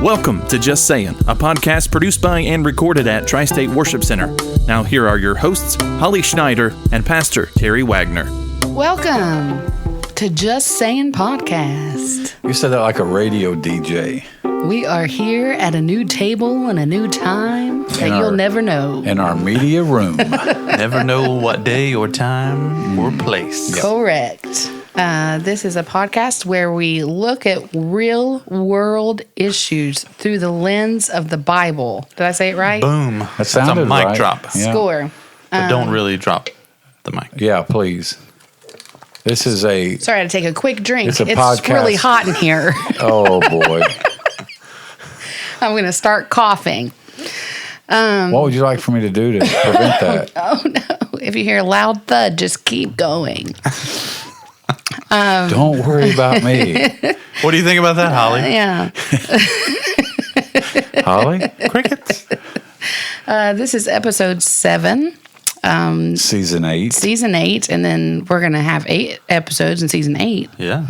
Welcome to Just Saying, a podcast produced by and recorded at Tri-State Worship Center. Now here are your hosts, Holly Schneider and Pastor Terry Wagner. Welcome to Just Saying Podcast. You said that like a radio DJ. We are here at a new table and a new time that you'll never know. In our media room. Never know what day or time or place. Yep. Correct. This is a podcast where we look at real world issues through the lens of the Bible. Did I say it right? Boom. That sounded That's a mic right. drop. Yeah. Score. But don't really drop the mic. Yeah, please. This is a... Sorry, I had to take a quick drink. It's a podcast. Really hot in here. Oh, boy. I'm going to start coughing. What would you like for me to do to prevent that? Oh, no. If you hear a loud thud, just keep going. Don't worry about me. What do you think about that, Holly? Yeah. Holly? Crickets. This is episode 7. Season 8. Season 8, and then we're going to have 8 episodes in season 8. Yeah.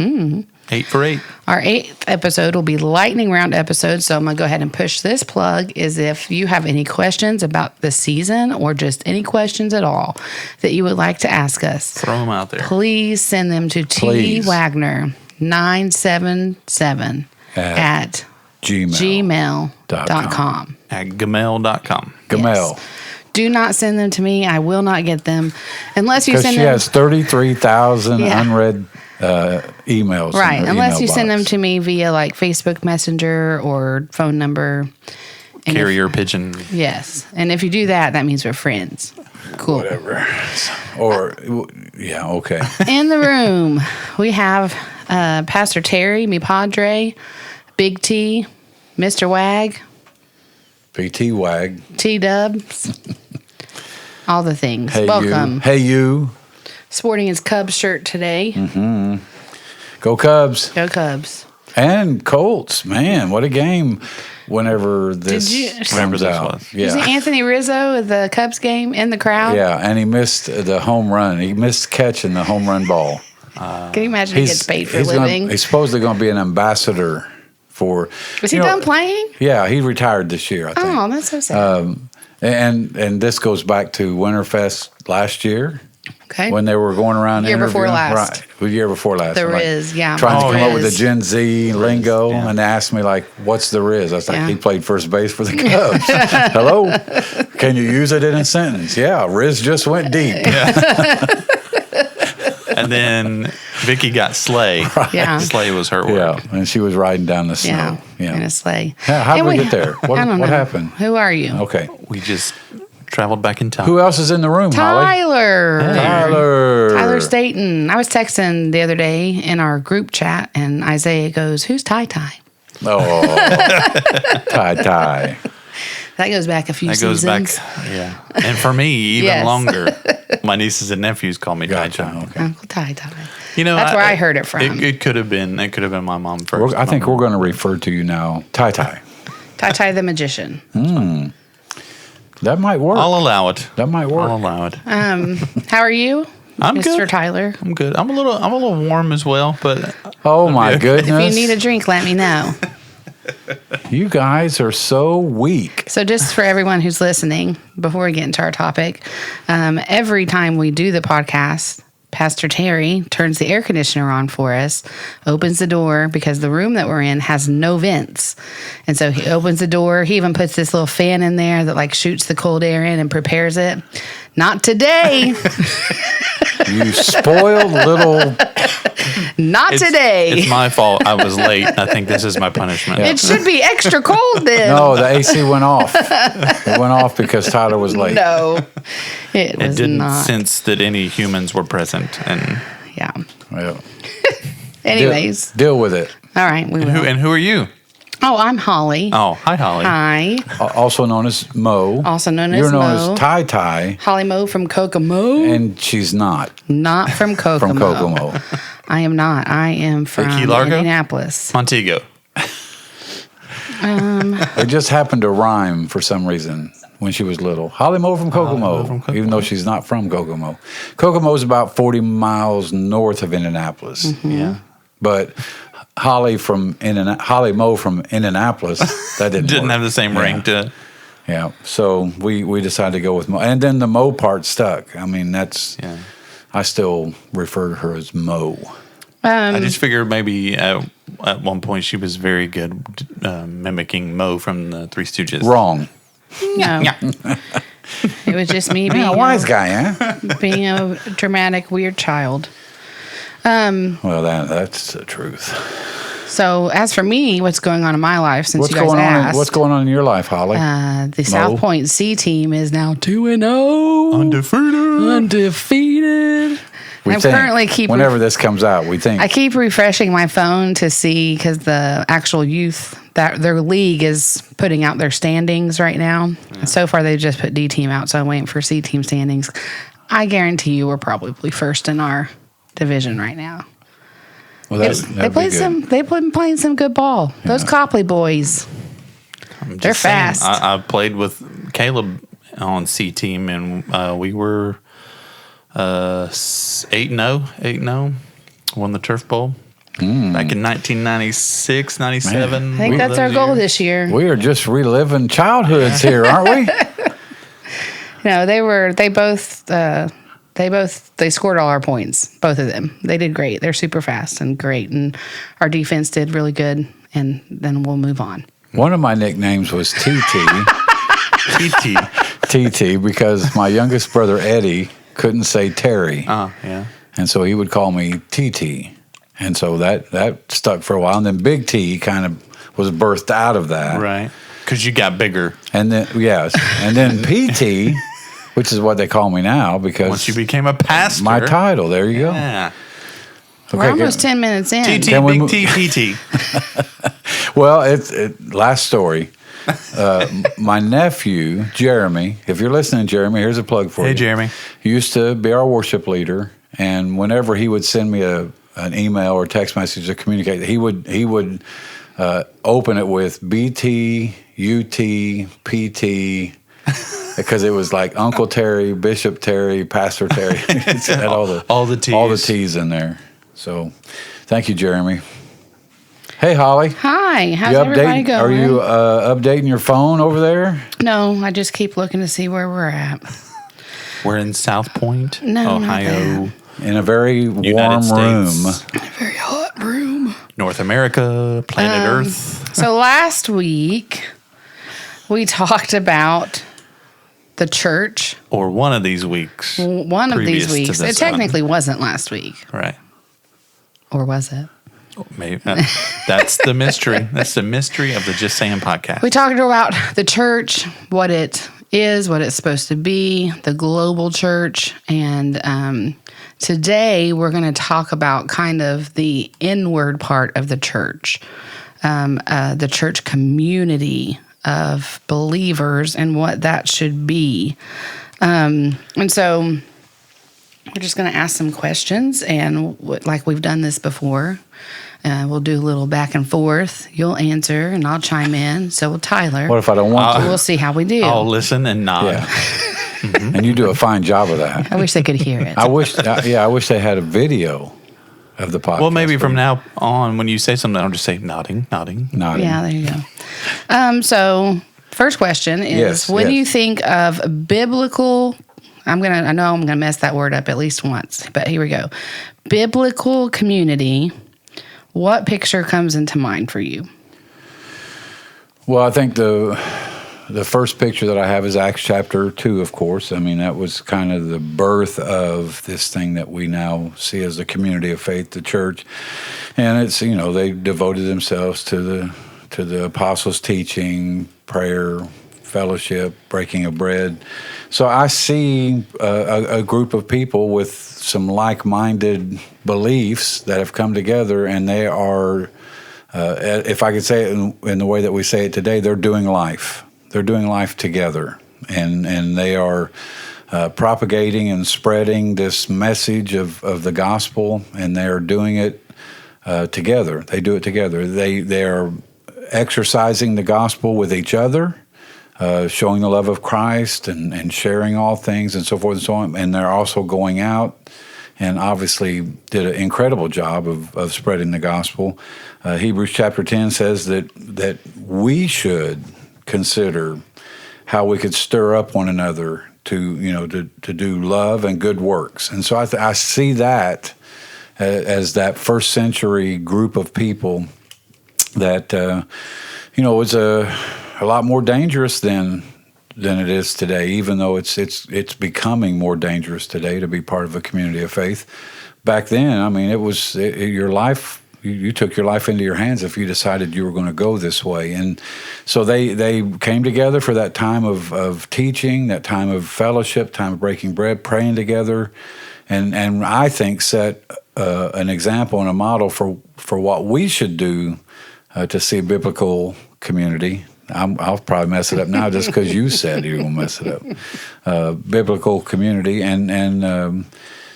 8 for 8. Our 8th episode will be lightning round episode, so I'm going to go ahead and push this plug is if you have any questions about the season or just any questions at all that you would like to ask us. Throw them out there. Please send them to twagner977 at gmail.com. At gmail.com. Gamel. Yes. Do not send them to me. I will not get them unless you Because send she them. has 33,000 unread emails. Right, in her unless email you send them box. to me via like Facebook Messenger or phone number. And Carrier pigeon. Yes, and if you do that, that means we're friends. Cool. Whatever. Or, yeah, okay. In the room, we have Pastor Terry, mi padre, Big T, Mr. Wag, PT Wag. T-Dubs, all the things. Hey, Welcome. you. Hey, you. Sporting his Cubs shirt today. Go Cubs. Go Cubs. And Colts. Man, what a game whenever this Whenever comes this out. was. You see Yeah. Anthony Rizzo at the Cubs game in the crowd? Yeah, and he missed the home run. He missed catching the home run ball. Can you imagine he gets paid for a he's living? he's supposedly going to be an ambassador for... Was he done playing? Yeah, he retired this year, I think. Oh, that's so sad. And this goes back to Winterfest last year. Okay. When they were going around Year before interviewing. last. Right, the year before last. The I'm like, Riz, yeah. Trying to Oh, come up with the Riz. Gen Z lingo, yeah. and they asked me, like, what's the Riz? I was like, Yeah. he played first base for the Cubs. Hello? Can you use it in a sentence? Yeah, Riz just went deep. And then Vicky got Slay. Yeah. Slay was her word. Yeah, and she was riding down the snow. Yeah, in a sleigh. How did And we get there? What, I don't what know. happened? Who are you? Okay. We just traveled back in time. Who else is in the room, Holly? Tyler. Tyler Staten. I was texting the other day in our group chat, and Isaiah goes, "Who's Ty Ty?" Oh, Ty. That goes back a few That goes seasons. back, yeah. And for me, even Yes. longer. My nieces and nephews call me Gotcha. Tai Tai. Okay. Uncle Ty Ty. You know, That's where I heard it from. It could have been. It could have been my mom first. I think we're going to refer to you now, Ty. Ty Ty the magician. That might work. I'll allow it. That might work. I'll allow it. How are you, I'm Mr. good. Tyler? I'm good. I'm a little warm as well, but Oh my goodness! If you need a drink, let me know. You guys are so weak. So just for everyone who's listening, before we get into our topic, every time we do the podcast, Pastor Terry turns the air conditioner on for us, opens the door because the room that we're in has no vents. And so he opens the door. He even puts this little fan in there that like shoots the cold air in and prepares it. Not today. You spoiled little. Not today. It's my fault. I was late. I think this is my punishment. It should be extra cold then. No, the AC went off. It went off because Tyler was late. No, it It was didn't not. sense that any humans were present. And Yeah. Well, Anyways, deal with it. all right. We will. who are you? Oh, I'm Holly. Oh, hi, Holly. Hi. Also known as Mo. Also known as You're known Mo. as Ty, Holly Mo from Kokomo. and she's not Not from Kokomo. from Kokomo. I am not. I am from Key Largo? Indianapolis. Montego. It just happened to rhyme for some reason when she was little. Holly Mo from Kokomo, even though she's not from Kokomo. Kokomo is about 40 miles north of Indianapolis. Yeah. But Holly Holly Moe from Indianapolis. That didn't work. have the same ring to it. Yeah, so we decided to go with Mo, and then the Mo part stuck. I mean, I still refer to her as Mo. I just figured maybe at one point she was very good mimicking Mo from the Three Stooges. Wrong. No. It was just me being a wise guy, huh? being a dramatic, weird child. Well, that's the truth. So, as for me, what's going on in my life since you guys asked? What's going on in your life, Holly? The South Point C team is now 2-0. Undefeated. I'm currently whenever this comes out, we think. I keep refreshing my phone to see because the actual youth, that their league is putting out their standings right now. Yeah. So far, they just put D team out, so I'm waiting for C team standings. I guarantee you we're probably first in our division right now. Well, they been playing some good ball. Yeah. Those Copley boys, they're fast. I played with Caleb on C team, and we were 8-0, won the Turf Bowl back in 1996, 97. I think that's our goal this year. We are just reliving childhoods here, aren't we? No, they scored all our points, both of them. They did great. They're super fast and great, and our defense did really good, and then we'll move on. One of my nicknames was TT. TT, because my youngest brother, Eddie, couldn't say Terry. Yeah. And so he would call me TT. And so that stuck for a while. And then Big T kind of was birthed out of that. Right. Because you got bigger. And then, yes. And then PT, which is what they call me now because... Once you became a pastor. My title. There you go. Yeah. Okay, we're almost 10 minutes in. TT, Big T, PT. Well, last story. My nephew, Jeremy, if you're listening, Jeremy, here's a plug for you. Hey, Jeremy. He used to be our worship leader, and whenever he would send me an email or text message to communicate, he would open it with BT, UT, PT, because it was like Uncle Terry, Bishop Terry, Pastor Terry. It had all the T's in there. So, thank you, Jeremy. Hey, Holly. Hi. How's everybody going? Are you updating your phone over there? No, I just keep looking to see where we're at. We're in South Point, Ohio. In a very warm room. In a very hot room. North America, planet Earth. So last week, we talked about the church. Or one of these weeks. One of these weeks. It technically wasn't last week. Right. Or was it? Maybe that's the mystery. That's the mystery of the Just Saying podcast. We talked about the church, what it is, what it's supposed to be, the global church, and today we're going to talk about kind of the inward part of the church community of believers and what that should be. And so we're just going to ask some questions, and like we've done this before. We'll do a little back and forth. You'll answer, and I'll chime in. So will Tyler. What if I don't want to? We'll see how we do. I'll listen and nod. Yeah. Mm-hmm. And you do a fine job of that. I wish they could hear it. I wish they had a video of the podcast. Well, maybe from now on, when you say something, I'll just say nodding. Yeah, there you go. So, first question is: when you think of biblical, I know I'm gonna mess that word up at least once, but here we go. Biblical community. What picture comes into mind for you? Well, I think the first picture that I have is Acts chapter 2, of course. I mean, that was kind of the birth of this thing that we now see as the community of faith, the church. And it's, they devoted themselves to the apostles' teaching, prayer, fellowship, breaking of bread. So I see a group of people with some like-minded beliefs that have come together, and they are, if I could say it in the way that we say it today, they're doing life. They're doing life together, and they are propagating and spreading this message of the gospel, and they are doing it together. They do it together. They are exercising the gospel with each other, showing the love of Christ and sharing all things and so forth and so on. And they're also going out and obviously did an incredible job of spreading the gospel. Hebrews chapter 10 says that we should consider how we could stir up one another to do love and good works. And so I see that as that first century group of people that was a lot more dangerous than it is today, even though it's becoming more dangerous today to be part of a community of faith. Back then, I mean, your life. You took your life into your hands if you decided you were going to go this way. And so they came together for that time of teaching, that time of fellowship, time of breaking bread, praying together, and I think set an example and a model for what we should do to see biblical community. I'll probably mess it up now just because you said you're going to mess it up. Biblical community, and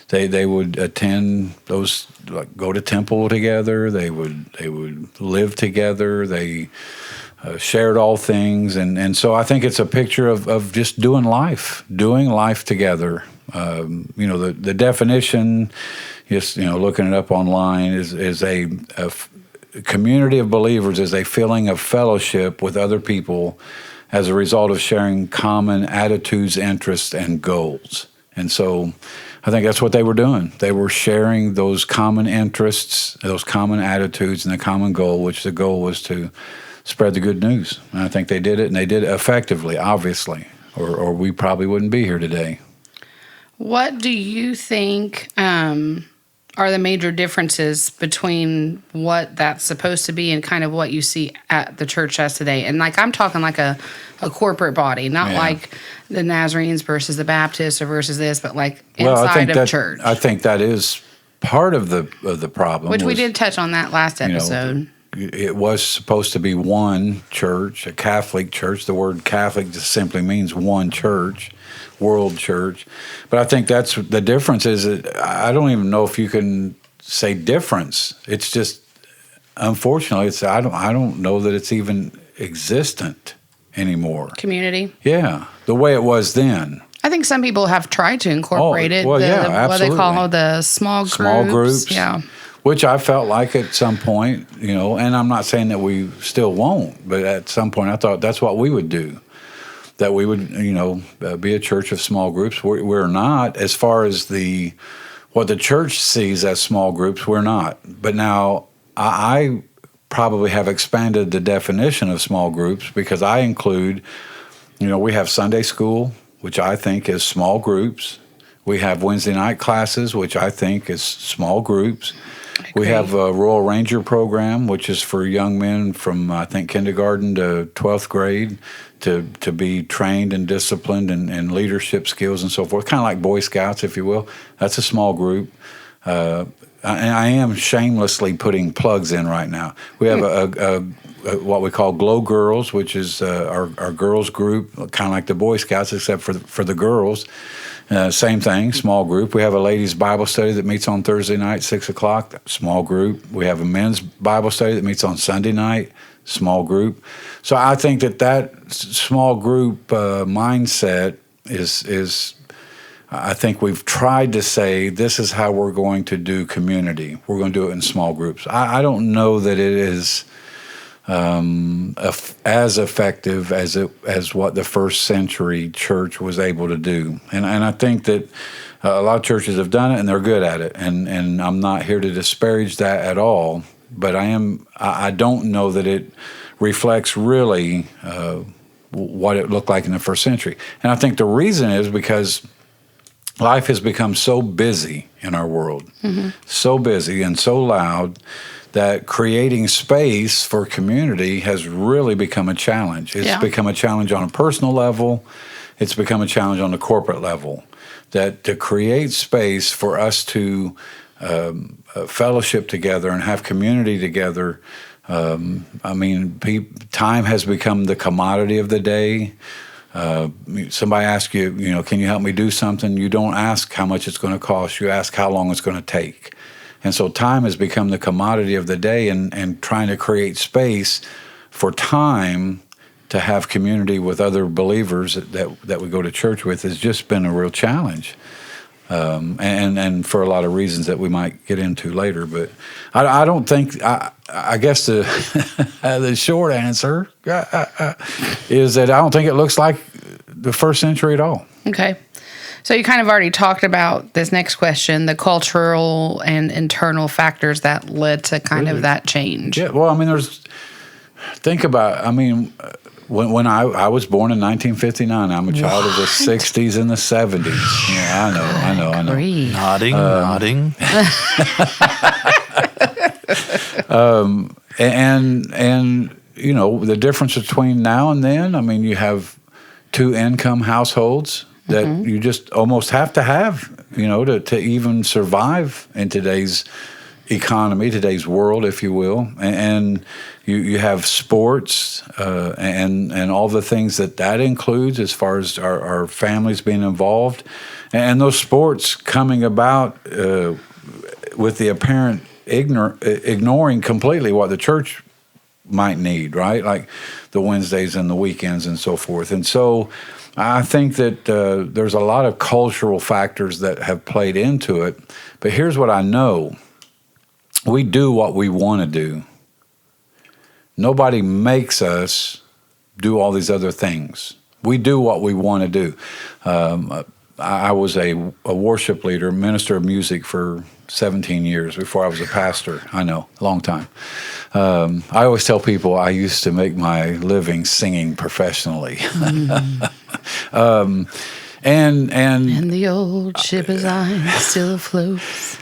they would attend those, like, go to temple together. They would live together. They shared all things, and so I think it's a picture of just doing life together. The definition, just looking it up online, is a community of believers is a feeling of fellowship with other people as a result of sharing common attitudes, interests, and goals. And so I think that's what they were doing. They were sharing those common interests, those common attitudes, and the common goal, which the goal was to spread the good news. And I think they did it, and they did it effectively, obviously, or we probably wouldn't be here today. What do you think are the major differences between what that's supposed to be and kind of what you see at the church as today? And I'm talking like a corporate body, not like the Nazarenes versus the Baptists or versus this, but inside of church. I think that is part of the problem. Which we did touch on that last episode. It was supposed to be one church, a Catholic church. The word Catholic just simply means one church, world church. But I think that's the difference. Is that I don't even know if you can say difference. It's just, unfortunately, I don't know that it's even existent anymore. Community? Yeah, the way it was then. I think some people have tried to incorporate it. Absolutely. What they call the small groups. Small groups. Yeah. Which I felt like at some point, and I'm not saying that we still won't, but at some point I thought that's what we would do, that we would, be a church of small groups. We're not, as far as what the church sees as small groups, we're not. But now I probably have expanded the definition of small groups because I include, we have Sunday school, which I think is small groups. We have Wednesday night classes, which I think is small groups. We have a Royal Ranger program, which is for young men from, I think, kindergarten to 12th grade to be trained and disciplined in leadership skills and so forth, kind of like Boy Scouts, if you will. That's a small group. And I am shamelessly putting plugs in right now. We have a what we call Glow Girls, which is our girls group, kind of like the Boy Scouts, except for the girls. Same thing, small group. We have a ladies' Bible study that meets on Thursday night, 6 o'clock, small group. We have a men's Bible study that meets on Sunday night, small group. So I think that small group mindset is I think we've tried to say this is how we're going to do community. We're going to do it in small groups. I don't know that it is as effective as what the first century church was able to do. And I think that a lot of churches have done it and they're good at it. And I'm not here to disparage that at all, but I don't know that it reflects really what it looked like in the first century. And I think the reason is because life has become so busy in our world, so busy and so loud, that creating space for community has really become a challenge. It's become a challenge on a personal level. It's become a challenge on the corporate level. That to create space for us to fellowship together and have community together, time has become the commodity of the day. Somebody asks you, can you help me do something? You don't ask how much it's going to cost. You ask how long it's going to take. And so time has become the commodity of the day, and trying to create space for time to have community with other believers that we go to church with has just been a real challenge. and for a lot of reasons that we might get into later. But I don't think, I guess the short answer is that I don't think it looks like the first century at all. Okay. So you kind of already talked about this next question, the cultural and internal factors that led to kind of that change. Yeah, well, I mean, think about, I mean, when I was born in 1959, I'm a child of the 60s and the 70s. Yeah, I know. Grief. Nodding. And you know, the difference between now and then, I mean, you have 2 income households that you just almost have to have, you know, to even survive in today's economy, today's world, if you will. And you have sports and all the things that includes as far as our families being involved. And those sports coming about with the apparent ignoring completely what the church might need, right? Like the Wednesdays and the weekends and so forth. And so I think that there's a lot of cultural factors that have played into it. But here's what I know. We do what we want to do. Nobody makes us do all these other things. We do what we want to do. I was a worship leader, minister of music for 17 years before I was a pastor. I know, a long time. I always tell people I used to make my living singing professionally. And the old ship is still afloat.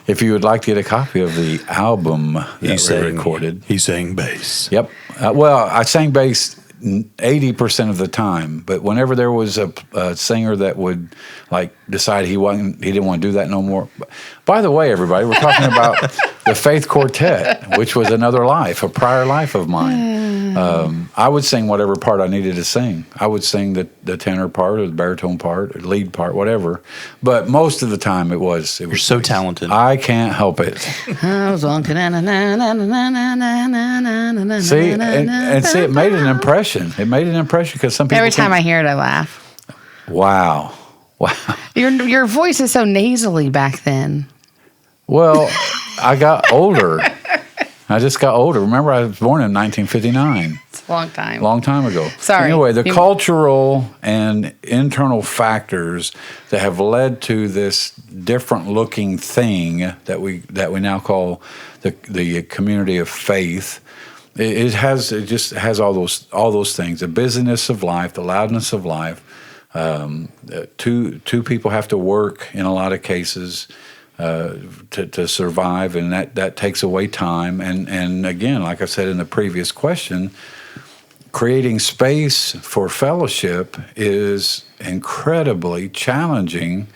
If you would like to get a copy of the album that we recorded. He sang bass. Yep. Well, I sang bass 80% of the time, but whenever there was a singer that would like decide he didn't want to do that no more. By the way, everybody, we're talking about the Faith Quartet, which was another life, a prior life of mine. I would sing whatever part I needed to sing. I would sing the tenor part or the baritone part or the lead part, whatever. But most of the time it was. You're so talented. I can't help it. I was long See, and see, it made an impression. It made an impression because some people every time I hear it, I laugh. Wow. Your voice is so nasally back then. Well, I got older. I just got older. Remember, I was born in 1959. It's a long time. Long time ago. Sorry. Anyway, the cultural and internal factors that have led to this different looking thing that we now call the community of faith. It just has all those things: the busyness of life, the loudness of life. Two people have to work in a lot of cases to survive, and that takes away time. And again, like I said in the previous question, creating space for fellowship is incredibly challenging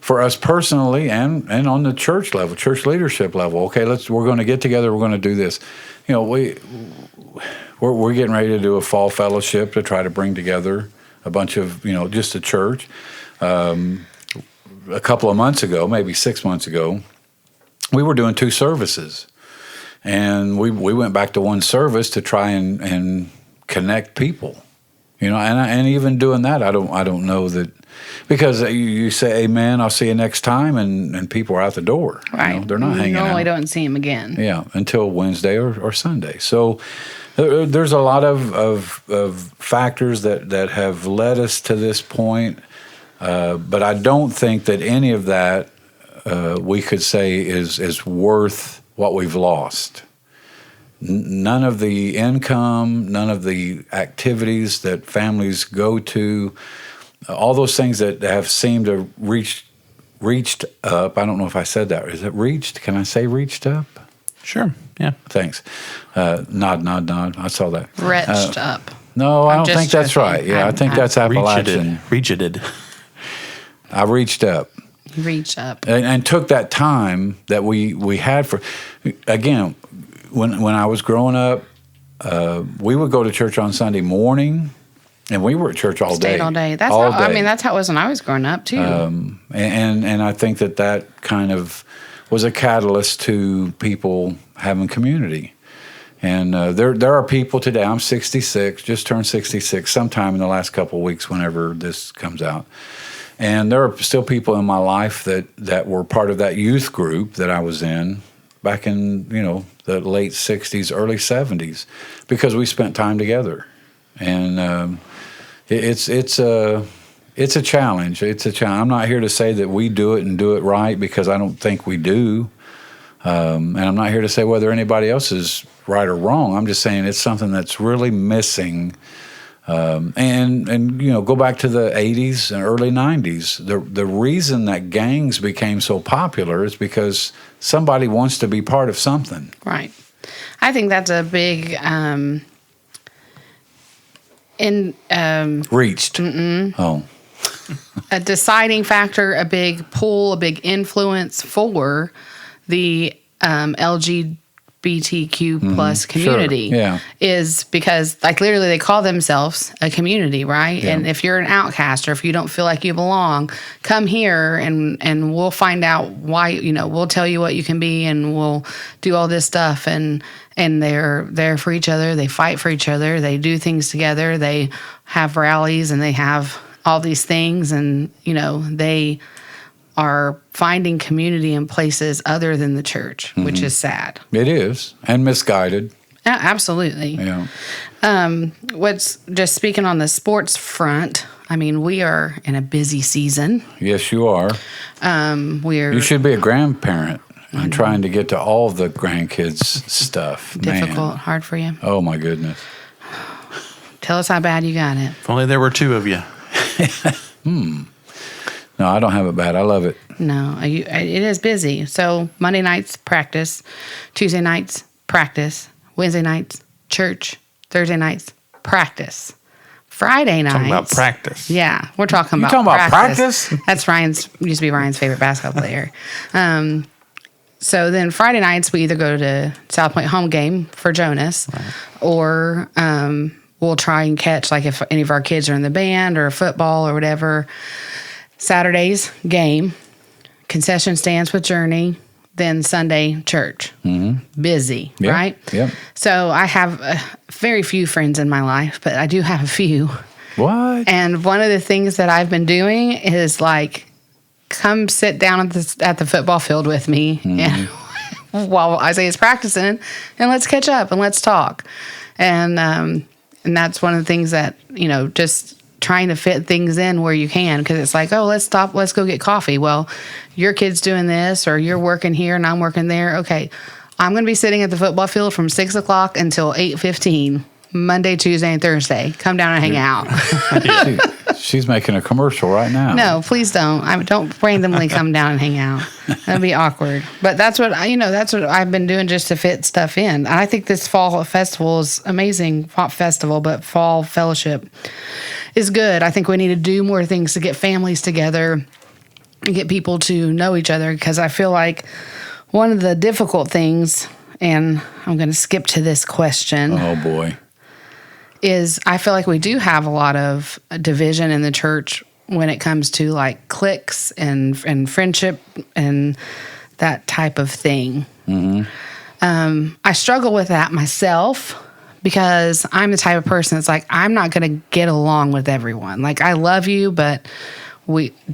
for us personally and on the church level, church leadership level. Okay, we're going to get together. We're going to do this. You know, we're getting ready to do a fall fellowship to try to bring together a bunch of, just a church. A couple of months ago, maybe 6 months ago, we were doing 2 services. And we went back to one service to try and connect people. And even doing that, I don't know that, because you say amen, I'll see you next time, and people are out the door. Right. They're not hanging out. You normally don't see them again. Yeah, until Wednesday or Sunday. So there's a lot of factors that have led us to this point, but I don't think that any of that we could say is worth what we've lost. None of the income, none of the activities that families go to, all those things that have seemed to reached up. I don't know if I said that. Is it reached? Can I say reached up? Sure. Yeah. Thank Nod. I saw that. Retched up. No, I don't think that's right. Yeah, I think that's Appalachian. Reached. I reached up. You reach up. And took that time that we had for, again, when I was growing up, we would go to church on Sunday morning, and we were at church all day. Stayed all day. That's how it was when I was growing up too. And I think that kind of was a catalyst to people having community. And there are people today. I'm 66, just turned 66, sometime in the last couple of weeks, whenever this comes out. And there are still people in my life that were part of that youth group that I was in back in, the late 60s, early 70s, because we spent time together. And it's a challenge. It's a challenge. I'm not here to say that we do it and do it right, because I don't think we do. And I'm not here to say whether anybody else is right or wrong. I'm just saying it's something that's really missing. And go back to the 80s and early 90s. The reason that gangs became so popular is because somebody wants to be part of something. Right. I think that's a big reached. Oh. A deciding factor, a big pull, a big influence for the LGBTQ plus community. Sure. Yeah. Is because, like, literally they call themselves a community, right? Yeah. And if you're an outcast or if you don't feel like you belong, come here and we'll find out why, we'll tell you what you can be, and we'll do all this stuff. And they're there for each other. They fight for each other. They do things together. They have rallies and they have all these things. And, they are finding community in places other than the church, which is sad. It is, and misguided. Yeah, absolutely. Yeah. What's just speaking on the sports front, I mean, we are in a busy season. Yes, you are. You should be a grandparent. I'm trying to get to all the grandkids' stuff. Difficult, Man. hard for you. Oh, my goodness. Tell us how bad you got it. If only there were two of you. No, I don't have it bad. I love it. No, it is busy. So Monday nights, practice. Tuesday nights, practice. Wednesday nights, church. Thursday nights, practice. Friday nights. Talking about practice. Yeah, we're talking about practice? That's used to be Ryan's favorite basketball player. So then Friday nights, we either go to South Point home game for Jonas, or we'll try and catch, like, if any of our kids are in the band or football or whatever. Saturdays, game, concession stands with Journey, then Sunday, church. Mm-hmm. Busy, yep. right? Yep. So I have very few friends in my life, but I do have a few. What? And one of the things that I've been doing is, like, come sit down at the football field with me and while Isaiah's practicing, and let's catch up and let's talk. And that's one of the things that, just trying to fit things in where you can, because it's like, oh, let's go get coffee. Well, your kid's doing this, or you're working here and I'm working there. Okay, I'm going to be sitting at the football field from 6 o'clock until 8:15, Monday, Tuesday, and Thursday. Come down and hang out. She's making a commercial right now. No, please don't. Don't randomly come down and hang out. That'd be awkward. But that's what I've been doing just to fit stuff in. And I think this fall festival is amazing. Pop festival, but fall fellowship is good. I think we need to do more things to get families together and get people to know each other, because I feel like one of the difficult things, and I'm going to skip to this question. Oh, boy. Is I feel like we do have a lot of division in the church when it comes to, like, cliques and friendship and that type of thing. Mm-hmm. I struggle with that myself, because I'm the type of person that's like, I'm not going to get along with everyone. Like, I love you, but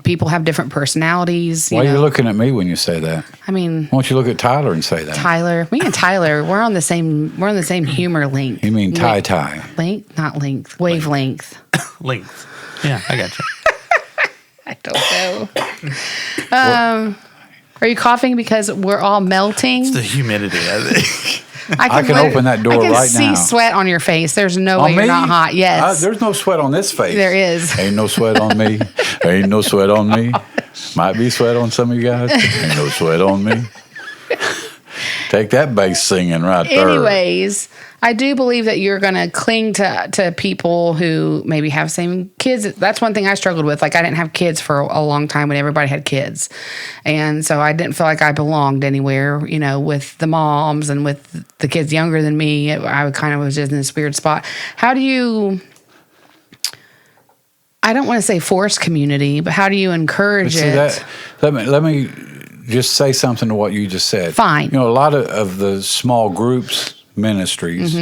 people have different personalities. Why are you looking at me when you say that? I mean, why don't you look at Tyler and say that? Me and Tyler, we're on the same humor length. You mean tie? Length, not length. Wavelength. Length. Yeah, I got you. I don't know. Are you coughing because we're all melting? It's the humidity, I think. I can open that door right now. I can see sweat on your face. There's no way you're not hot. Yes. There's no sweat on this face. There is. Ain't no sweat on me. Ain't no sweat on me. Might be sweat on some of you guys. Ain't no sweat on me. Take that bass singing right there. Anyways, I do believe that you're going to cling to people who maybe have same kids. That's one thing I struggled with. Like, I didn't have kids for a long time when everybody had kids. And so I didn't feel like I belonged anywhere, with the moms and with the kids younger than me. I kind of was just in this weird spot. How do you, I don't want to say force community, but how do you encourage it? Let me just say something to what you just said. Fine. A lot of the small groups, ministries,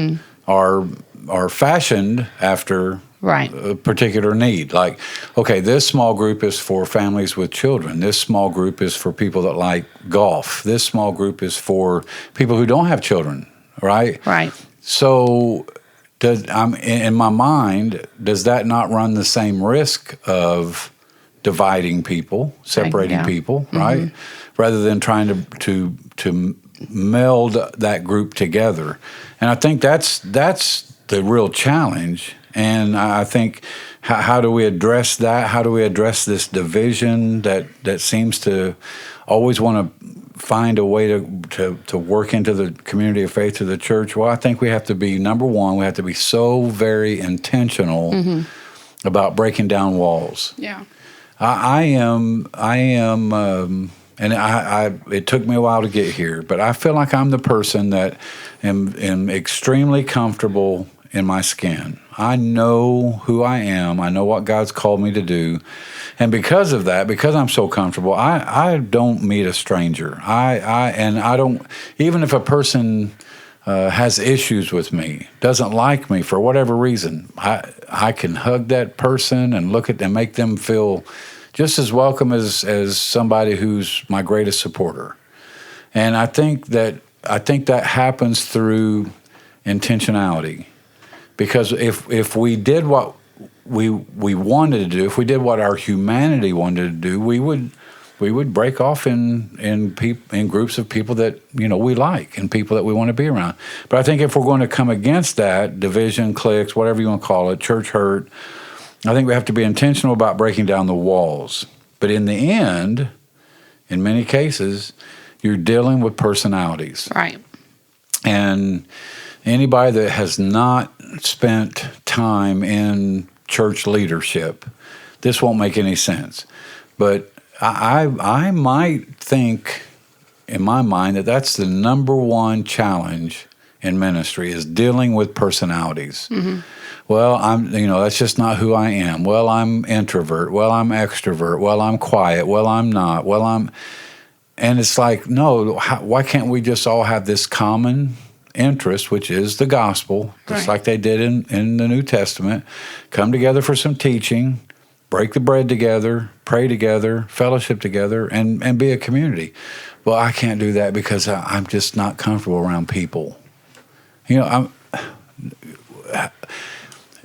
are are fashioned after Right. a particular need. Like, okay, this small group is for families with children. This small group is for people that like golf. This small group is for people who don't have children, right? Right. So, in my mind, does that not run the same risk of dividing people, separating Yeah. people, right? Rather than trying to meld that group together. And I think that's the real challenge. And I think, how do we address that? How do we address this division that seems to always want to find a way to work into the community of faith, to the church? Well, I think we have to be, number one, we have to be so very intentional about breaking down walls. Yeah. I am, and it took me a while to get here, but I feel like I'm the person that am extremely comfortable in my skin. I know who I am. I know what God's called me to do. And because of that, because I'm so comfortable, I don't meet a stranger. I don't, even if a person has issues with me, doesn't like me for whatever reason, I can hug that person and look at them, make them feel just as welcome as somebody who's my greatest supporter. And I think that happens through intentionality. Because if we did what we wanted to do, if we did what our humanity wanted to do, we would break off in groups of people that we like and people that we want to be around. But I think if we're going to come against that division, cliques, whatever you want to call it, church hurt, I think we have to be intentional about breaking down the walls. But in the end, in many cases, you're dealing with personalities. Right. And anybody that has not spent time in church leadership, this won't make any sense. But I might think in my mind that that's the number one challenge in ministry, is dealing with personalities. Well, that's just not who I am. Well, I'm introvert. Well, I'm extrovert. Well, I'm quiet. Well, I'm not. And it's like, no, why can't we just all have this common interest, which is the gospel, just like they did in the New Testament, come together for some teaching, break the bread together, pray together, fellowship together, and be a community. Well, I can't do that because I'm just not comfortable around people.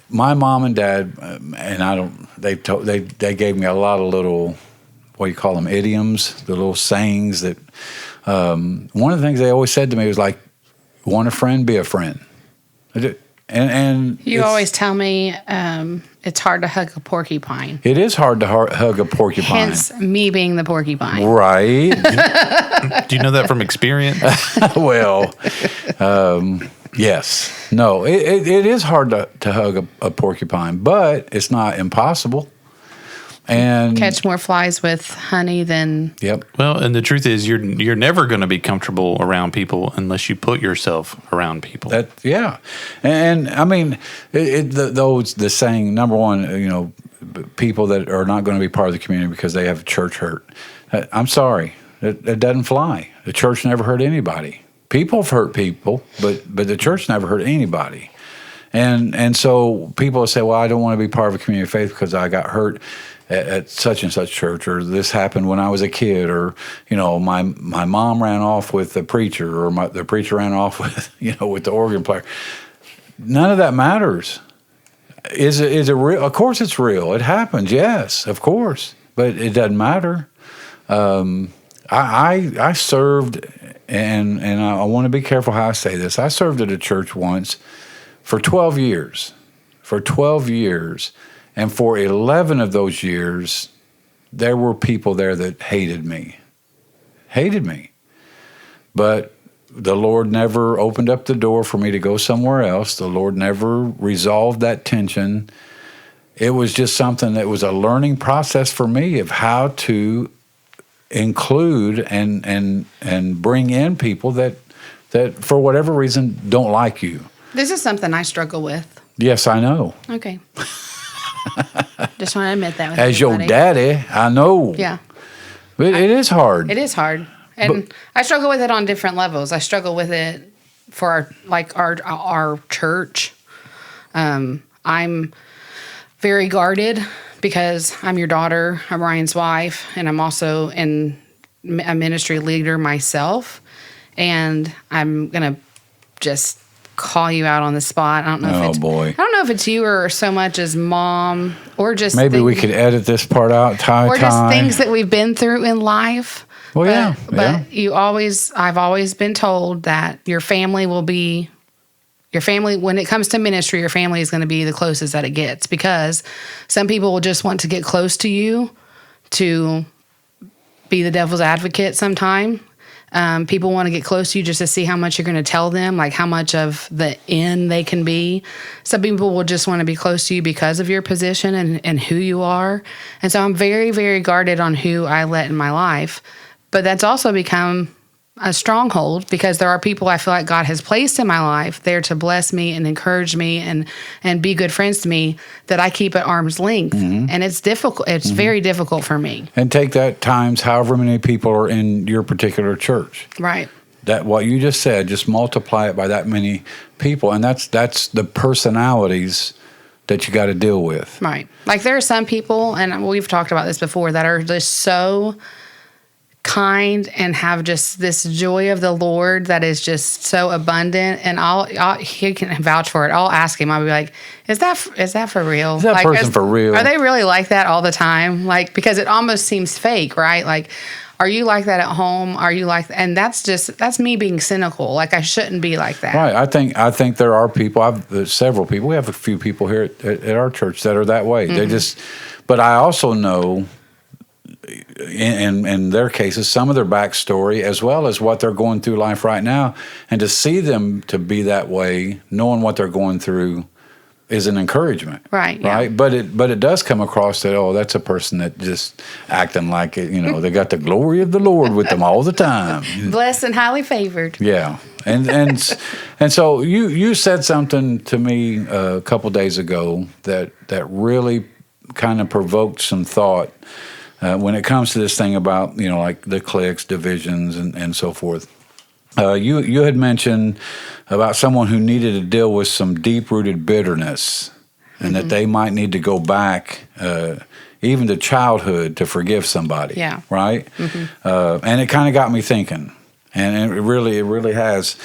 My mom and dad, and they gave me a lot of little, what do you call them, idioms, the little sayings that, one of the things they always said to me was like, want a friend, be a friend. And You always tell me it's hard to hug a porcupine. It is hard to hug a porcupine. Hence me being the porcupine. Right. Do you know that from experience? Well, yes. No, it is hard to hug a porcupine, but it's not impossible. And Catch more flies with honey than... Yep. Well, and the truth is, you're never going to be comfortable around people unless you put yourself around people. And I mean, the saying, number one, people that are not going to be part of the community because they have church hurt. I'm sorry, it doesn't fly. The church never hurt anybody. People have hurt people, but the church never hurt anybody. And so people say, well, I don't want to be part of a community of faith because I got hurt at such and such church, or this happened when I was a kid, or my mom ran off with the preacher, or the preacher ran off with with the organ player. None of that matters. Is it real? Of course it's real. It happens, yes, of course, but it doesn't matter. I served, and I want to be careful how I say this. I served at a church once for 12 years. For 12 years. And for 11 of those years, there were people there that hated me. But the Lord never opened up the door for me to go somewhere else. The Lord never resolved that tension. It was just something that was a learning process for me of how to include and bring in people that for whatever reason don't like you. This is something I struggle with. Yes, I know. Okay. Just want to admit that. With As everybody. your daddy, I know. Yeah. But it is hard. It is hard. And I struggle with it on different levels. I struggle with it for our church. I'm very guarded because I'm your daughter, I'm Ryan's wife, and I'm also a ministry leader myself. And I'm going to just call you out on the spot. I don't know Oh, boy. I don't know if it's you or so much as mom or just Maybe we could edit this part out, or just things that we've been through in life. Well, But I've always been told that your family, when it comes to ministry, your family is going to be the closest that it gets, because some people will just want to get close to you to be the devil's advocate sometime. People want to get close to you just to see how much you're going to tell them, like how much of the end they can be. Some people will just want to be close to you because of your position and who you are. And so I'm very, very guarded on who I let in my life. But that's also become a stronghold, because there are people I feel like God has placed in my life there to bless me and encourage me and be good friends to me, that I keep at arm's length. Mm-hmm. And it's difficult. It's very difficult for me. And take that times however many people are in your particular church. Right. That what you just said, just multiply it by that many people, and that's the personalities that you got to deal with. Right. Like there are some people, and we've talked about this before, that are just so kind and have just this joy of the Lord that is just so abundant. And he can vouch for it. I'll ask him. I'll be like, "Is that for real? Is that person for real? Are they really like that all the time? Like, because it almost seems fake, right? Like, are you like that at home? Are you like?" And that's me being cynical. Like, I shouldn't be like that. Right. I think there are people. There's several people. We have a few people here at our church that are that way. They just. But I also know, in their cases, some of their backstory as well as what they're going through life right now, and to see them to be that way, knowing what they're going through, is an encouragement. Right. Yeah. Right. But it does come across that, oh, that's a person that just acting like it. They got the glory of the Lord with them all the time. Blessed and highly favored. Yeah. And so you said something to me a couple days ago that really kind of provoked some thought. When it comes to this thing about, like the cliques, divisions, and so forth. You had mentioned about someone who needed to deal with some deep-rooted bitterness, and that they might need to go back even to childhood to forgive somebody. Yeah. Right? And it kind of got me thinking, and it really has.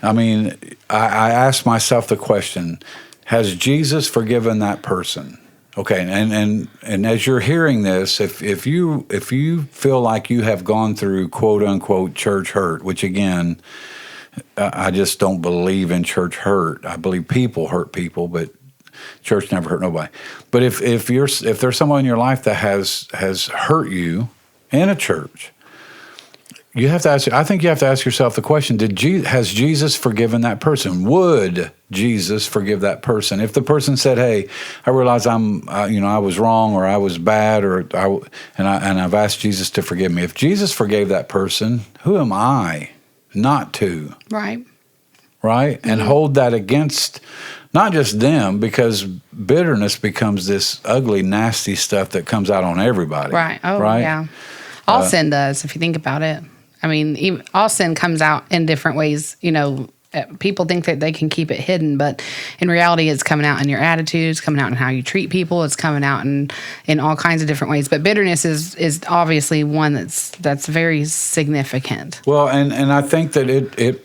I mean, I asked myself the question, has Jesus forgiven that person? Okay, and as you're hearing this, if you feel like you have gone through quote unquote church hurt, which again, I just don't believe in church hurt. I believe people hurt people, but church never hurt nobody. But if there's someone in your life that has hurt you in a church, you have to ask. I think you have to ask yourself the question: has Jesus forgiven that person? Would Jesus forgive that person if the person said, "Hey, I realize I was wrong, or I was bad, and I've asked Jesus to forgive me." If Jesus forgave that person, who am I not to? Right. Right, and hold that against not just them, because bitterness becomes this ugly, nasty stuff that comes out on everybody. Right. Oh, right? Yeah. All sin does, if you think about it. I mean, all sin comes out in different ways. People think that they can keep it hidden, but in reality, it's coming out in your attitudes, coming out in how you treat people. It's coming out in all kinds of different ways. But bitterness is obviously one that's very significant. Well, and I think that it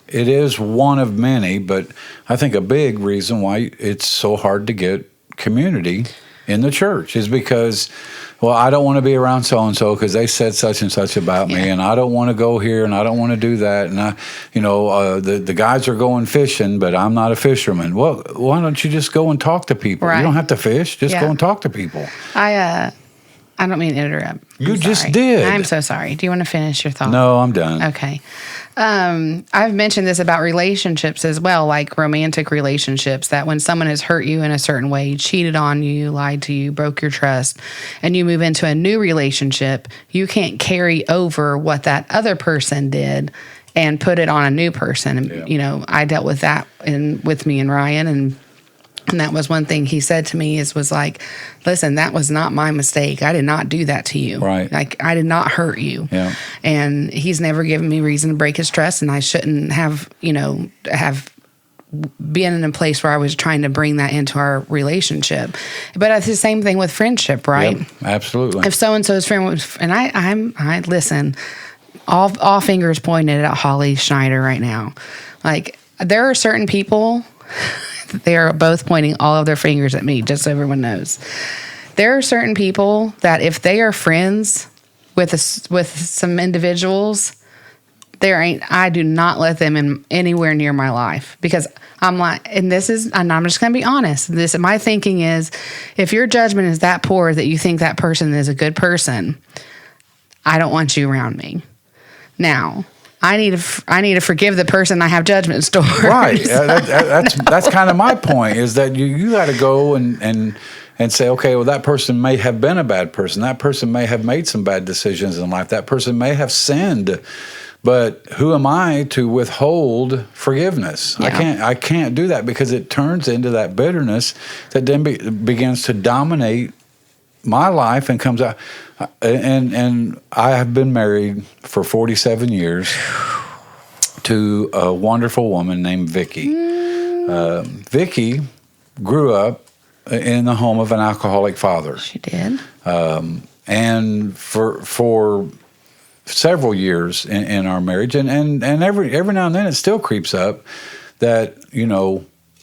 is one of many, but I think a big reason why it's so hard to get community in the church is because, well, I don't want to be around so-and-so because they said such and such about me, and I don't want to go here, and I don't want to do that, and the guys are going fishing, but I'm not a fisherman. Well, why don't you just go and talk to people? Right. You don't have to fish. Just go and talk to people. I don't mean to interrupt. You just did. I'm so sorry. Do you want to finish your thought? No, I'm done. Okay. I've mentioned this about relationships as well, like romantic relationships, that when someone has hurt you in a certain way, cheated on you, lied to you, broke your trust, and you move into a new relationship, you can't carry over what that other person did and put it on a new person. And, I dealt with that with me and Ryan, and that was one thing he said to me was like, listen, that was not my mistake. I did not do that to you. Right. Like, I did not hurt you. Yeah. And he's never given me reason to break his trust, and I shouldn't have being in a place where I was trying to bring that into our relationship. But it's the same thing with friendship, right? Yep, absolutely. If so-and-so's friend was, and I listen, all fingers pointed at Holly Schneider right now. Like, there are certain people, they are both pointing all of their fingers at me, just so everyone knows. There are certain people that if they are friends with some individuals, I do not let them in anywhere near my life, because I'm like, and I'm just going to be honest. My thinking is, if your judgment is that poor that you think that person is a good person, I don't want you around me. Now, I need to forgive the person I have judgments toward. Right. That's kind of my point, is that you got to go and say, okay, well, that person may have been a bad person. That person may have made some bad decisions in life. That person may have sinned. But who am I to withhold forgiveness? Yeah. I can't do that, because it turns into that bitterness that then begins to dominate my life and comes out. And I have been married for 47 years to a wonderful woman named Vicki. Vicki grew up in the home of an alcoholic father. She did. And for several years in our marriage, and every now and then it still creeps up that,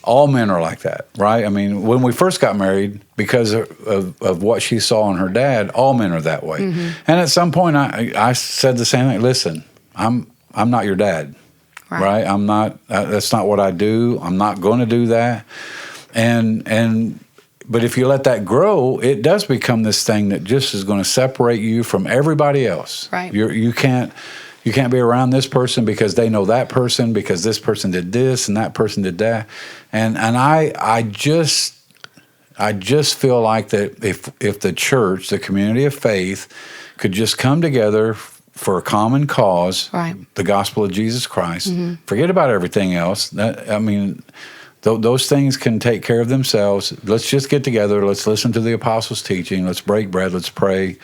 all men are like that, right? I mean, when we first got married, because of what she saw in her dad, all men are that way. Mm-hmm. And at some point, I said the same thing. Listen, I'm not your dad, right? I'm not. That's not what I do. I'm not going to do that. But if you let that grow, it does become this thing that just is going to separate you from everybody else. Right. You can't be around this person because they know that person, because this person did this and that person did that. And I just feel like that if the church, the community of faith, could just come together for a common cause, right, the gospel of Jesus Christ, forget about everything else. Those things can take care of themselves. Let's just get together. Let's listen to the apostles' teaching. Let's break bread. Let's pray,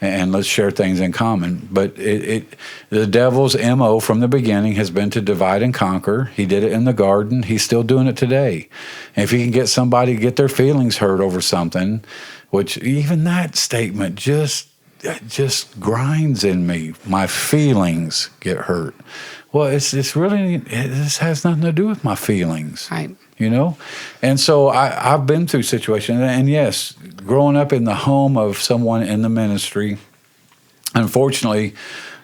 and let's share things in common. But the devil's MO from the beginning has been to divide and conquer. He did it in the garden. He's still doing it today. And if he can get somebody to get their feelings hurt over something, which even that statement just grinds in me. My feelings get hurt. Well, this has nothing to do with my feelings, right? And so I've been through situations, and yes, growing up in the home of someone in the ministry, unfortunately,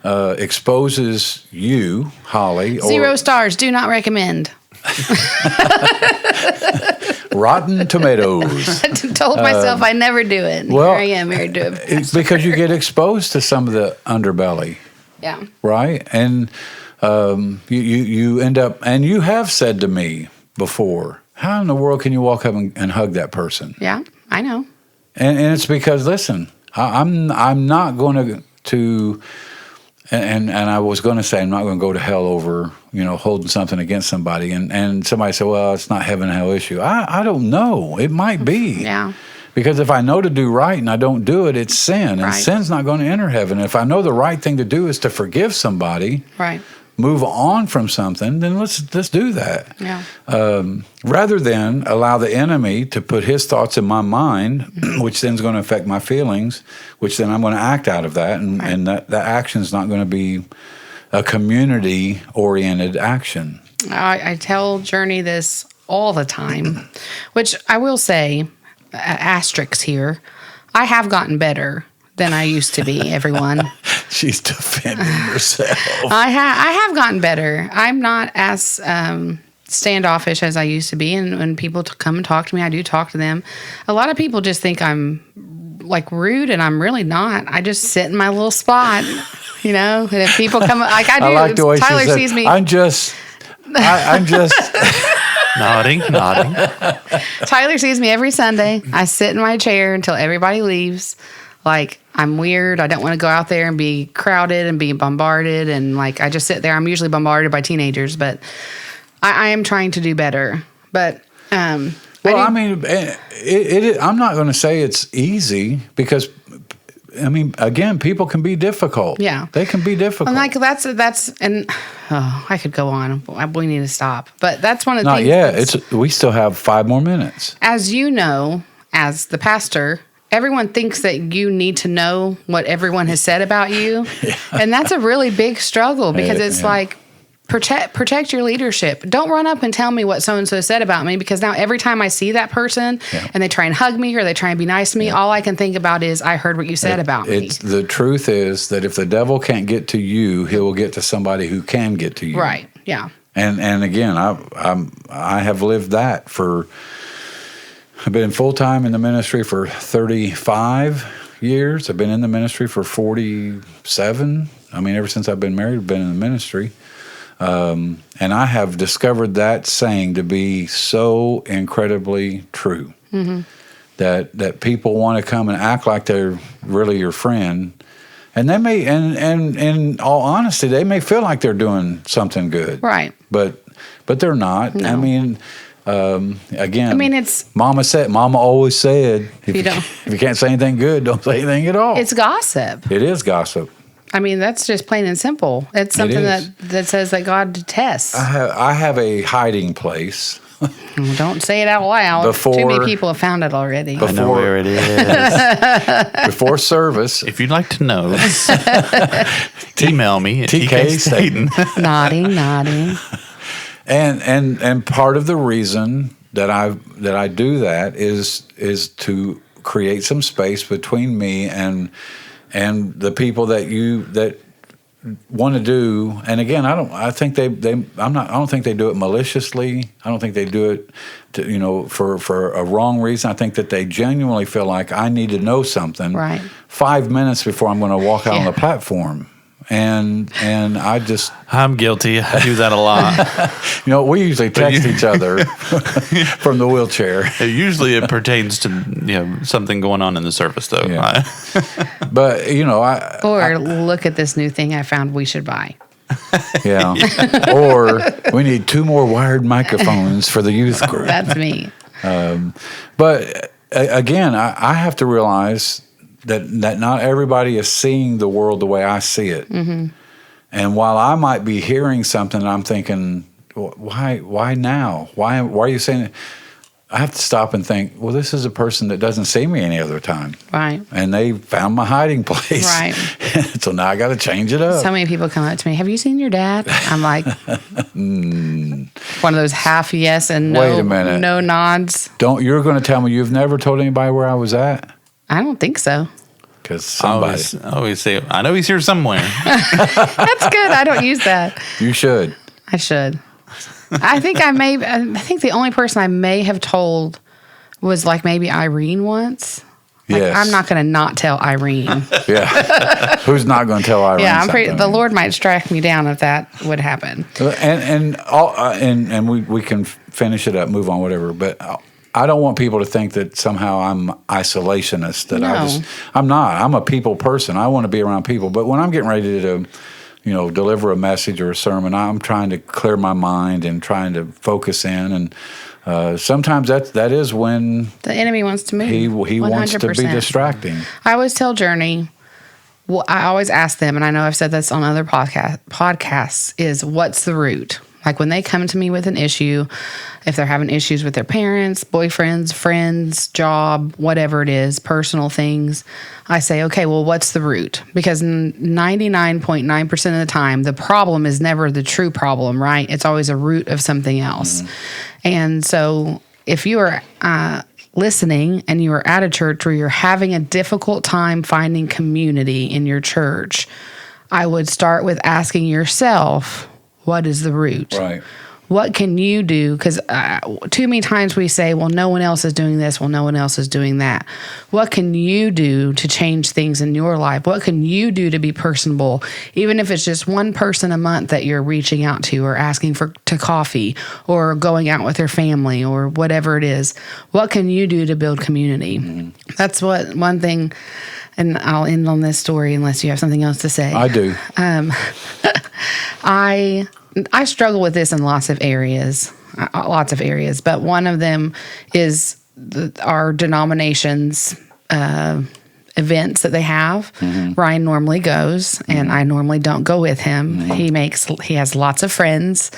exposes you, Holly. 0 stars. Do not recommend. Rotten Tomatoes. I told myself I never do it. Well, here I am married to it. It's because you get exposed to some of the underbelly. Yeah. Right? And you end up, and you have said to me before, how in the world can you walk up and hug that person? Yeah, I know. And it's because, listen, I'm not going to and I was going to say I'm not going to go to hell over holding something against somebody, and somebody said, well, it's not heaven and hell issue. I don't know. It might be. Yeah. Because if I know to do right and I don't do it, it's sin, and sin's not going to enter heaven. If I know the right thing to do is to forgive somebody, right, move on from something, then let's do that. Yeah. Rather than allow the enemy to put his thoughts in my mind, which then is going to affect my feelings, which then I'm going to act out of that, and that action is not going to be a community-oriented action. I tell Journey this all the time, which I will say, asterisks here, I have gotten better than I used to be, everyone. She's defending herself. I have gotten better. I'm not as standoffish as I used to be, and when people come and talk to me, I do talk to them. A lot of people just think I'm like rude, and I'm really not. I just sit in my little spot, and if people come, like I do, I like the way Tyler she said, sees me. I'm just nodding. Tyler sees me every Sunday. I sit in my chair until everybody leaves. Like, I'm weird. I don't want to go out there and be crowded and be bombarded. And I just sit there. I'm usually bombarded by teenagers, but I am trying to do better. But, I'm not going to say it's easy, because I mean, again, people can be difficult. Yeah. They can be difficult. And like I could go on. We need to stop. But that's one of the Not things. yet. We still have 5 more minutes. As you know, as the pastor, everyone thinks that you need to know what everyone has said about you. And that's a really big struggle because it's like, protect your leadership. Don't run up and tell me what so-and-so said about me, because now every time I see that person and they try and hug me or they try and be nice to me, all I can think about is, I heard what you said about me. The truth is that if the devil can't get to you, he will get to somebody who can get to you. Right. Yeah. And again, I have lived that I've been full-time in the ministry for 35 years. I've been in the ministry for 47. I mean, ever since I've been married, I've been in the ministry. And I have discovered that saying to be so incredibly true, that people want to come and act like they're really your friend, and they may, and in all honesty, they may feel like they're doing something good, Right. But they're not. No. I mean, again, I mean, it's Mama always said, if you you can't say anything good, don't say anything at all. it's gossip. It is gossip. I mean, that's just plain and simple. It's something is. that says that God detests. I have a hiding place. Don't say it out loud. Too many people have found it already. I know where it is. Before service, If you'd like to know, email me at TK Staten. Nodding. and part of the reason that I do that is to create some space between me and the people that want to do. And again, I don't think they do it maliciously. I don't think they do it for a wrong reason. I think that they genuinely feel like I need to know something Right. 5 minutes before I'm going to walk out on the platform. And I just, I'm guilty. I do that a lot. we usually text each other from the wheelchair. Usually it pertains to something going on in the service, though. Yeah. But Look at this new thing I found we should buy. yeah. Or we need 2 more wired microphones for the youth group. That's me. But again, I have to realize that not everybody is seeing the world the way I see it. Mm-hmm. And while I might be hearing something, I'm thinking, why now? Why are you saying it? I have to stop and think, well, this is a person that doesn't see me any other time. Right. And they found my hiding place. Right. So now I got to change it up. So many people come up to me, have you seen your dad? I'm like, one of those half yes and no, Wait a minute. No nods. You're going to tell me you've never told anybody where I was at? I don't think so. Because somebody. I always say, I know he's here somewhere. That's good. I don't use that. You should. I should. I think the only person I may have told was like maybe Irene once. Like, Yes. I'm not going to not tell Irene. Yeah. Who's not going to tell Irene Yeah, something? the Lord might strike me down if that would happen. And we can finish it up, move on, whatever. But I don't want people to think that somehow I'm isolationist. I'm not. I'm a people person. I want to be around people. But when I'm getting ready to, deliver a message or a sermon, I'm trying to clear my mind and trying to focus in. And sometimes that is when The enemy wants to move. he wants to be 100%. distracting. I always tell Journey, well, I always ask them, and I know I've said this on other podcasts, is what's the root? Like when they come to me with an issue, if they're having issues with their parents, boyfriends, friends, job, whatever it is, personal things, I say, okay, well, what's the root? Because 99.9% of the time, the problem is never the true problem, right? It's always a root of something else. Mm-hmm. And so if you are listening and you are at a church where you're having a difficult time finding community in your church, I would start with asking yourself, what is the root? Right. What can you do? Because too many times we say, well, no one else is doing this. Well, no one else is doing that. What can you do to change things in your life? What can you do to be personable? Even if it's just one person a month that you're reaching out to or asking to coffee or going out with your family or whatever it is. What can you do to build community? Mm-hmm. That's one thing, and I'll end on this story unless you have something else to say. I do. I struggle with this in lots of areas, but one of them is our denomination's events that they have, Ryan normally goes, and I normally don't go with him. He has lots of friends,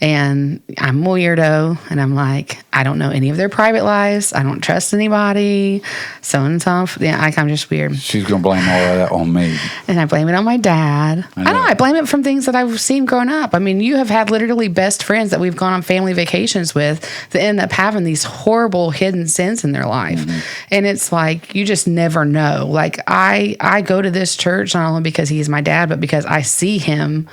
and I'm a weirdo, and I'm like, I don't know any of their private lives. I don't trust anybody. So and so. Yeah, I'm just weird. She's going to blame all of that on me. And I blame it on my dad. I know. I blame it from things that I've seen growing up. I mean, you have had literally best friends that we've gone on family vacations with that end up having these horrible hidden sins in their life. And it's like, you just never know. Like, I go to this church not only because he's my dad, but because I see him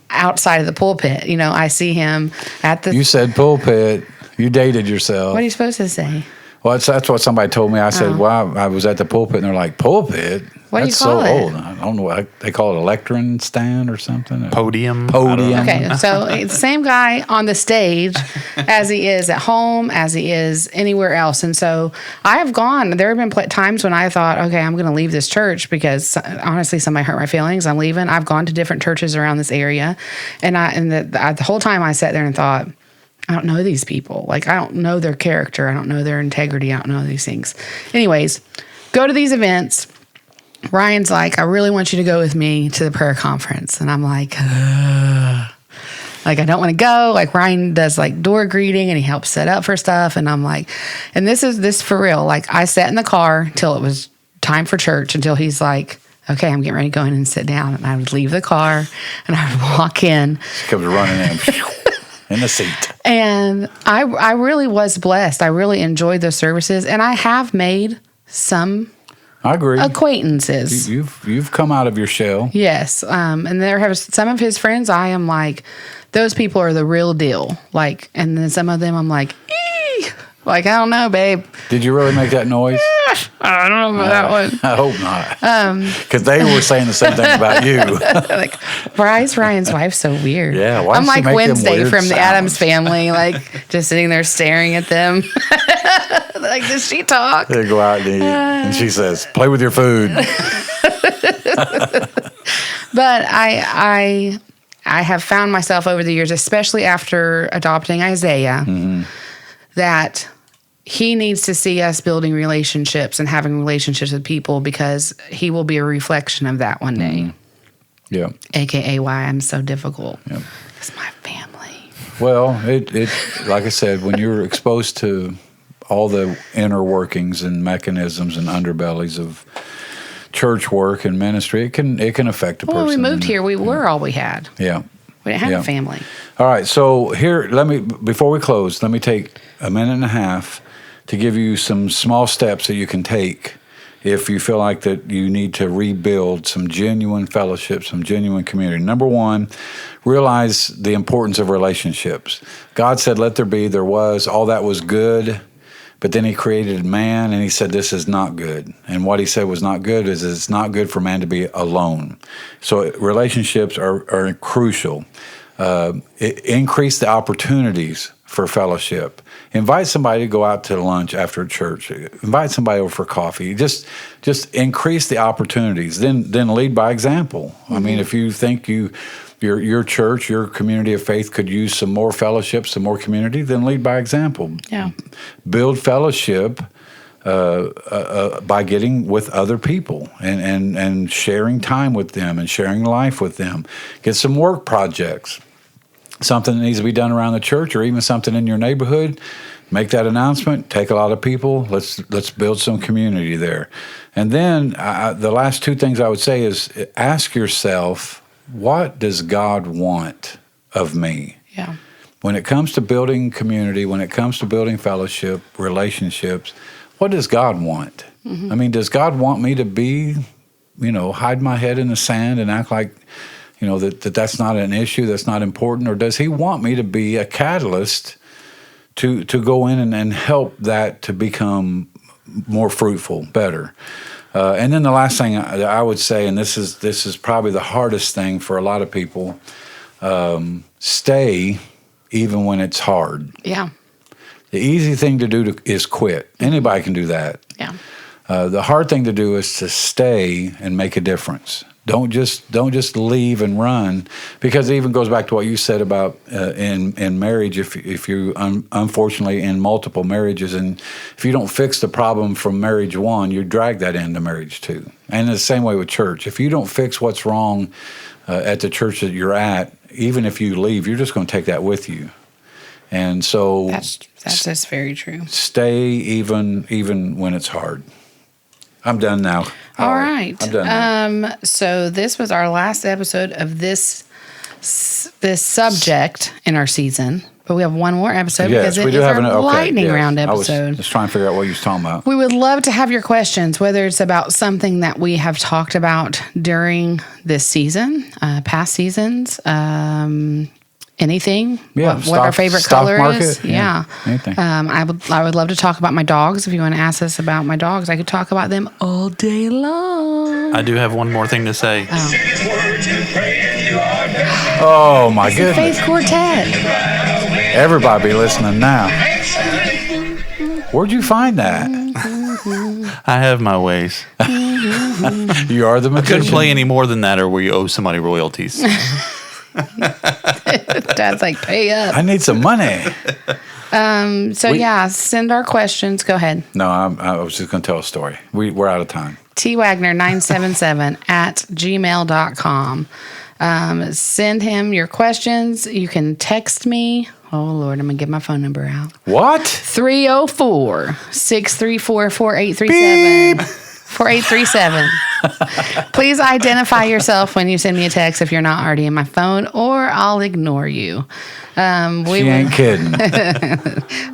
outside of the pulpit. You know, I see him at the... You said pulpit. You dated yourself. What are you supposed to say? Well, that's what somebody told me. I said, well, I was at the pulpit, and they're like, pulpit? What That's do you call so it? old. I don't know. They call it a lectern stand or something. Podium. Podium. Okay, so it's the same guy on the stage as he is at home, as he is anywhere else. And so I have gone. There have been times when I thought, okay, I'm going to leave this church because honestly, somebody hurt my feelings. I'm leaving. I've gone to different churches around this area, and the whole time I sat there and thought, I don't know these people. Like, I don't know their character. I don't know their integrity. I don't know these things. Anyways, go to these events. Ryan's like, I really want you to go with me to the prayer conference. And I'm like, ugh. Like, I don't want to go. Like, Ryan does like door greeting and he helps set up for stuff. And I'm like, and this for real. Like, I sat in the car till it was time for church, until he's like, okay, I'm getting ready to go in and sit down. And I would leave the car and I would walk in. She comes running in the seat. And I really was blessed. I really enjoyed those services. And I have made some I agree. acquaintances. You've come out of your shell. Yes. And there have some of his friends, I am like, those people are the real deal. Like, and then some of them I'm like, eee! Like, I don't know, babe. Did you really make that noise? I don't know about that one. I hope not. Because they were saying the same thing about you. Like, why is Ryan's wife so weird? Yeah, why I'm does she like make them Wednesday weird from the sounds? Addams Family, like just sitting there staring at them. Like, does she talk? They go out and eat, and she says, "Play with your food." But I have found myself over the years, especially after adopting Isaiah, that he needs to see us building relationships and having relationships with people, because he will be a reflection of that one day. Yeah. AKA why I'm so difficult. It's my family. Well, it like I said, when you're exposed to all the inner workings and mechanisms and underbellies of church work and ministry, it can affect a person. Well, we moved here. We were all we had. Yeah. We didn't have a family. All right. So here, before we close, let me take a minute and a half to give you some small steps that you can take if you feel like that you need to rebuild some genuine fellowship, some genuine community. Number one, realize the importance of relationships. God said, let there be, there was, all that was good. But then he created man, and he said, this is not good. And what he said was not good is it's not good for man to be alone. So relationships are crucial. Increase the opportunities for fellowship. Invite somebody to go out to lunch after church. Invite somebody over for coffee. Just increase the opportunities. Then lead by example. I mean, if you think your church, your community of faith could use some more fellowship, some more community, then lead by example. Yeah. Build fellowship by getting with other people and sharing time with them and sharing life with them. Get some work projects. Something that needs to be done around the church, or even something in your neighborhood, make that announcement. Take a lot of people. Let's build some community there. And then the last two things I would say is ask yourself, what does God want of me? Yeah. When When it comes to building community, when it comes to building fellowship, relationships, what does God want? I mean, does God want me to be, hide my head in the sand and act like, that's not an issue, that's not important? Or does he want me to be a catalyst to go in and help that to become more fruitful, better? And then the last thing I would say, and this is probably the hardest thing for a lot of people, stay even when it's hard. Yeah. The easy thing to do is quit. Anybody can do that. Yeah. The hard thing to do is to stay and make a difference. Don't just leave and run, because it even goes back to what you said about in marriage. If you unfortunately in multiple marriages, and if you don't fix the problem from marriage one, you drag that into marriage two. And the same way with church. If you don't fix what's wrong at the church that you're at, even if you leave, you're just going to take that with you. And so That's just very true. stay even when it's hard. I'm done now. All right. I'm done now. So this was our last episode of this subject in our season, but we have one more episode because it is our lightning round episode. I was just trying to figure out what you was talking about. We would love to have your questions, whether it's about something that we have talked about during this season, past seasons, anything. Yeah, what our favorite color market, is. Yeah. anything. I would love to talk about my dogs. If you want to ask us about my dogs, I could talk about them all day long. I do have one more thing to say. Oh my goodness! Faith Quartet. Everybody be listening now. Where'd you find that? I have my ways. You are the magician. Couldn't play any more than that, or we owe somebody royalties. Dad's like, pay up. I need some money. Send our questions. Go ahead. No, I was just going to tell a story. We're out of time. twagner977 at gmail.com. Send him your questions. You can text me. Oh, Lord, I'm going to get my phone number out. What? 304-634-4837. 4837. Please identify yourself when you send me a text if you're not already in my phone, or I'll ignore you. She ain't kidding.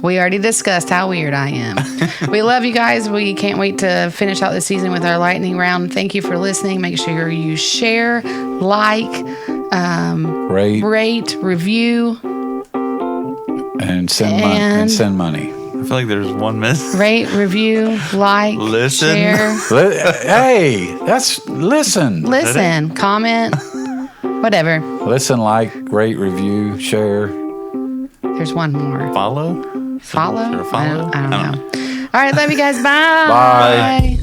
We already discussed how weird I am. We love you guys. We can't wait to finish out this season with our lightning round. Thank you for listening. Make sure you share, like, rate, review, and send money. I feel like there's one miss. Rate, review, like, Listen. share. Hey, listen. Listen, comment, whatever. Listen, like, rate, review, share. There's one more. Follow? Follow? Or follow? I don't know. All right, love you guys. Bye. Bye.